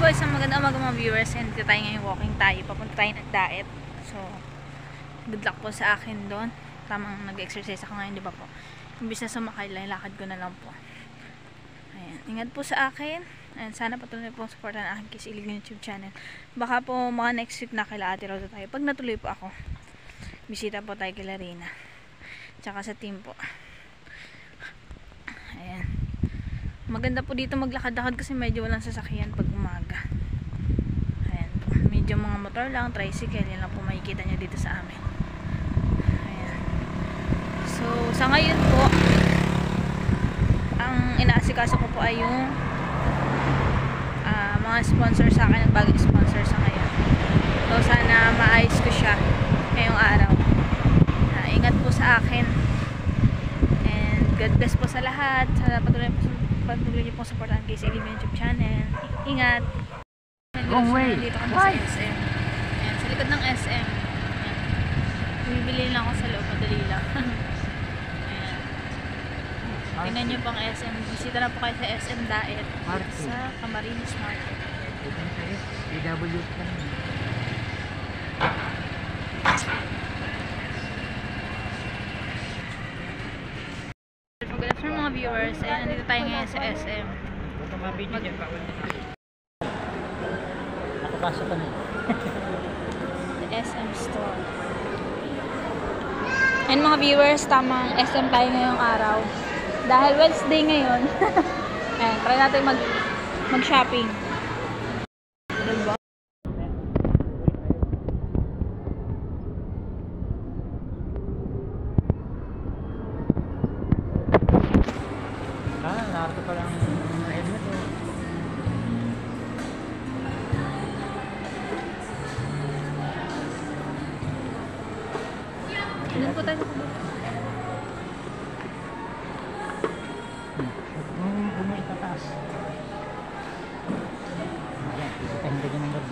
po, isang magandang umaga mga viewers. And dito tayo ngayon, walking tayo. Papunta tayo nag-diet. So, good luck po sa akin doon. Tamang nag-exercise ako ngayon, di ba po? Imbis na sumakay lang, lakad ko na lang po. Ayan, ingat po sa akin. And sana patuloy po supportan ang aking Kiss Ilig YouTube channel. Baka po mga next week na kila Ate Rosa tayo. Pag natuloy po ako, bisita po tayo kila Rina. Tsaka sa team po. Ayan. Maganda po dito maglakad-lakad kasi medyo walang sasakyan pag umaga. Ayan po. Medyo mga motor lang, tricycle, yan lang po makikita nyo dito sa amin. Ayan. So, sa ngayon po, ang inaasikaso ko po ay yung mga sponsor sa akin, nagbagong sponsor sa ngayon. So, sana maayos ko siya ngayong araw. Ingat po sa akin. And God bless po sa lahat. Sana patuloy niyo pong supportan kay sa YouTube channel. Ingat. Wrong way. Dito kami sa SM. Ayan, sa likod ng SM. Ayan. Bumibili lang ako sa loob. Madali lang. Ayan. Tingnan nyo pang SM. Bisita na po kayo sa SM Daet. Sa Camarines Market. PW lang. Good afternoon mga viewers. Ayan, nandito tayo ngayon sa SM. Nakapasok ka na. The SM store. And mga viewers, tamang SM tayo ngayong araw. Dahil Wednesday ngayon. Ayan, try natin mag-shopping. Diba? Narito pa lang helmet o. Doon po tayo sa kubo. Bumay tataas. Ayan, dito tayo nilagyan ng loob.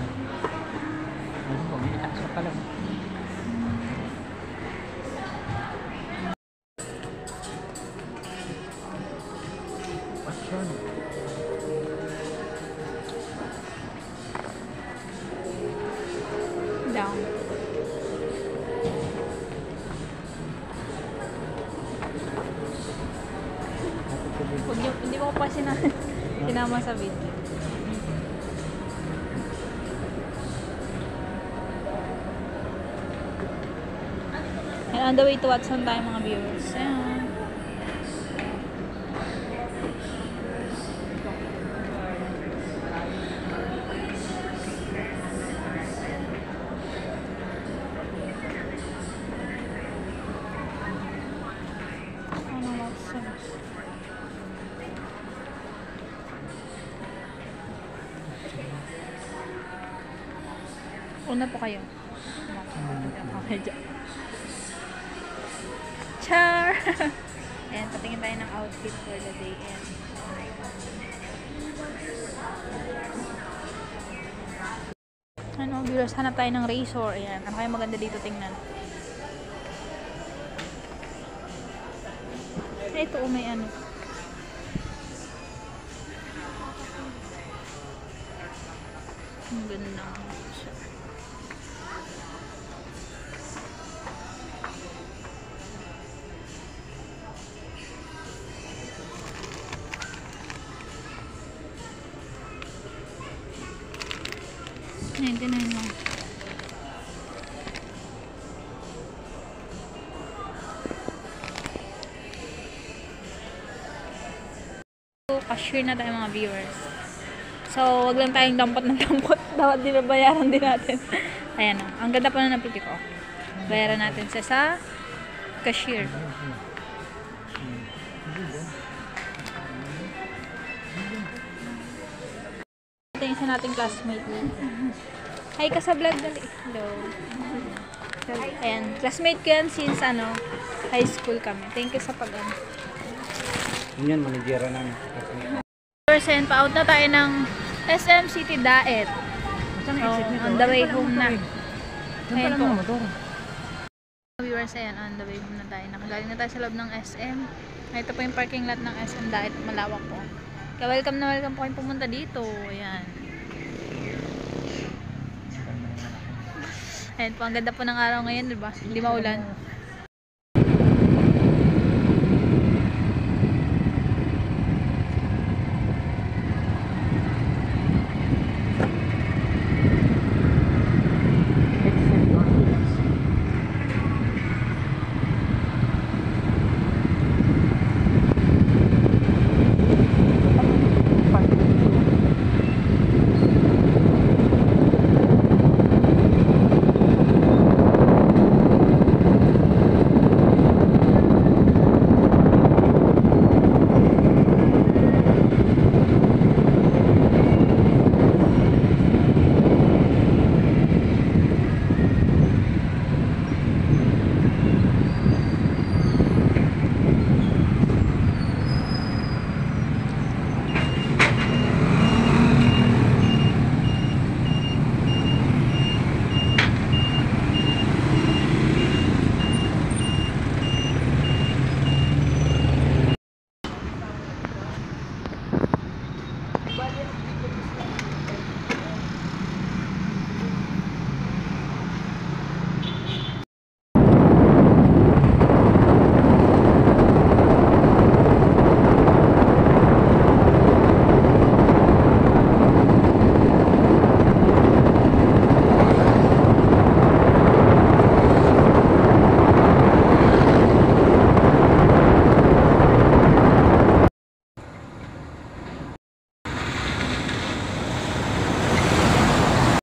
Ayun po, may itaas pa lang. Down. Hindi ko pa sinama sa video. And on the way to Watson tayo mga viewers. Ayan. Una po kayo. Okay, dyan. Char! Ayan, patingin tayo ng outfit for the day. Ayan. Ano, viewers, hanap tayo ng razor. Ayan, ano kayo maganda dito tingnan. Ito, may ano. Ang ganda. Ayan, tinahin mo. Cashier na tayo mga viewers. So, wag lang tayong dampot ng dampot. Dapat dinabayaran din natin. Ayan o. Ang ganda pa na napili ko. Bayaran natin siya sa cashier. Ito yung isa nating classmate. Hi ka sa vlog. Dali. Hello. Ayan. Classmate ko yan since high school kami. Thank you sa pag-ano. Yan, manigera namin. Percent, pa-out na tayo ng SM City Daet. On the way home na. Ayan po. Viewers, ayan, on the way home na tayo. Nakagaling na tayo sa loob ng SM. Ito po yung parking lot ng SM Daet. Malawak po. Kaya welcome na welcome po kayong pumunta dito. Ayan. Ayan po, ang ganda po ng araw ngayon, di ba? Hindi maulan.